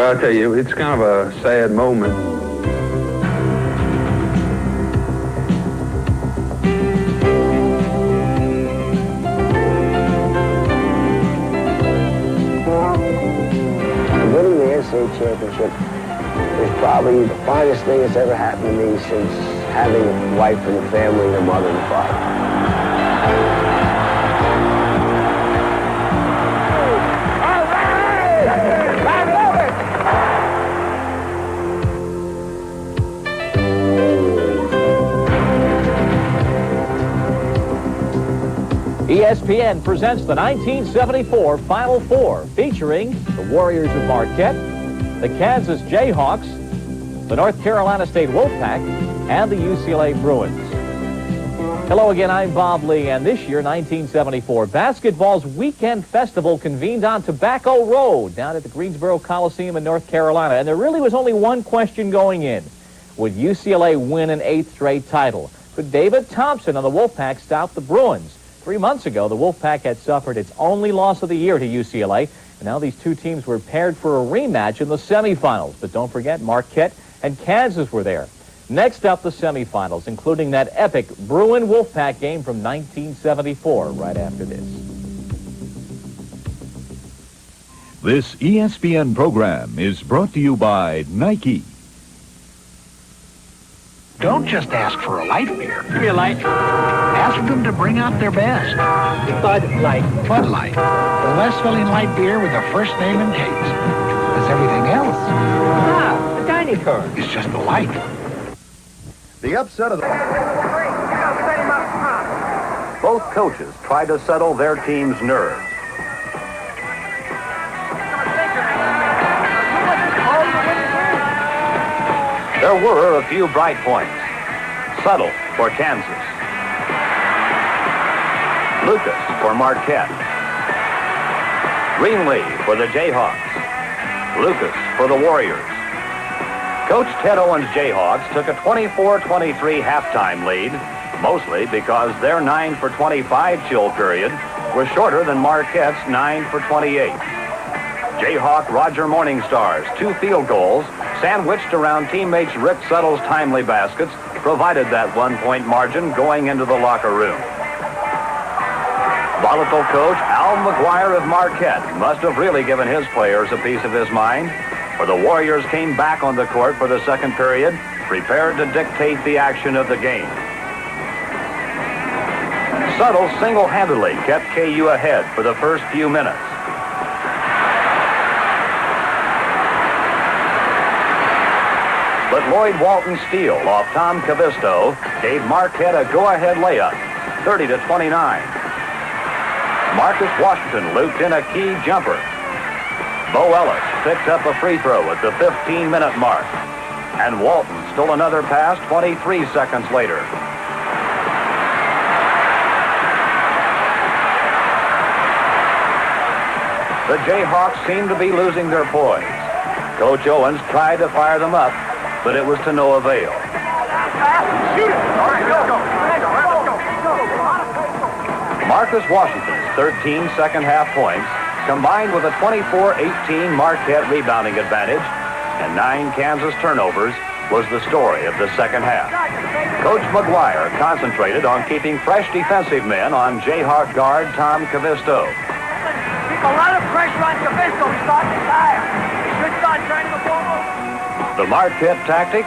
Well, I tell you, it's kind of a sad moment. Winning the NCAA championship is probably the finest thing that's ever happened to me since having a wife and a family and a mother and a father. ESPN presents the 1974 Final Four, featuring the Warriors of Marquette, the Kansas Jayhawks, the North Carolina State Wolfpack, and the UCLA Bruins. Hello again, I'm Bob Lee, and this year, 1974, basketball's weekend festival convened on Tobacco Road down at the Greensboro Coliseum in North Carolina, and there really was only one question going in. Would UCLA win an 8th straight title? Could David Thompson on the Wolfpack stop the Bruins? 3 months ago, the Wolfpack had suffered its only loss of the year to UCLA, and now these two teams were paired for a rematch in the semifinals. But don't forget, Marquette and Kansas were there. Next up, the semifinals, including that epic Bruin-Wolfpack game from 1974, right after this. This ESPN program is brought to you by Nike. Don't just ask for a light beer. Give me a light. Ask them to bring out their best. Bud Light. Bud Light, the less filling light beer with the first name and taste. As everything else The tiny car. is just a light. The upset of the... Both coaches tried to settle their team's nerves. There were a few bright points. Settle for Kansas. Lucas for Marquette. Greenlee for the Jayhawks. Lucas for the Warriors. Coach Ted Owens' Jayhawks took a 24-23 halftime lead, mostly because their 9 for 25 chill period was shorter than Marquette's 9 for 28. Jayhawk Roger Morningstar's 2 field goals, sandwiched around teammates Rick Settle's timely baskets, provided that 1-point margin going into the locker room. Volatile coach Al McGuire of Marquette must have really given his players a piece of his mind, for the Warriors came back on the court for the second period, prepared to dictate the action of the game. Settle single-handedly kept KU ahead for the first few minutes. But Lloyd Walton's steal off Tom Cavisto gave Marquette a go-ahead layup, 30-29. Marcus Washington looped in a key jumper. Bo Ellis picked up a free throw at the 15-minute mark. And Walton stole another pass 23 seconds later. The Jayhawks seemed to be losing their poise. Coach Owens tried to fire them up, but it was to no avail. Shoot it. All right, let's go. Marcus Washington's 13 second-half points, combined with a 24-18 Marquette rebounding advantage and 9 Kansas turnovers, was the story of the second half. Coach McGuire concentrated on keeping fresh defensive men on Jayhawk guard Tom Cavisto. Keep a lot of pressure on Cavisto. He's starting to tire. He should start turning the ball over. The Marquette tactic?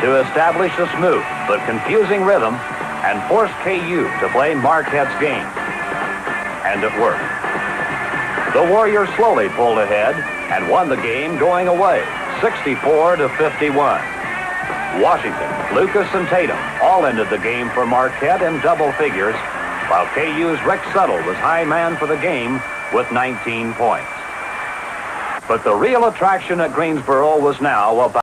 To establish a smooth but confusing rhythm and force KU to play Marquette's game. And it worked. The Warriors slowly pulled ahead and won the game going away, 64-51. Washington, Lucas, and Tatum all ended the game for Marquette in double figures, while KU's Rick Settle was high man for the game with 19 points. But the real attraction at Greensboro was now about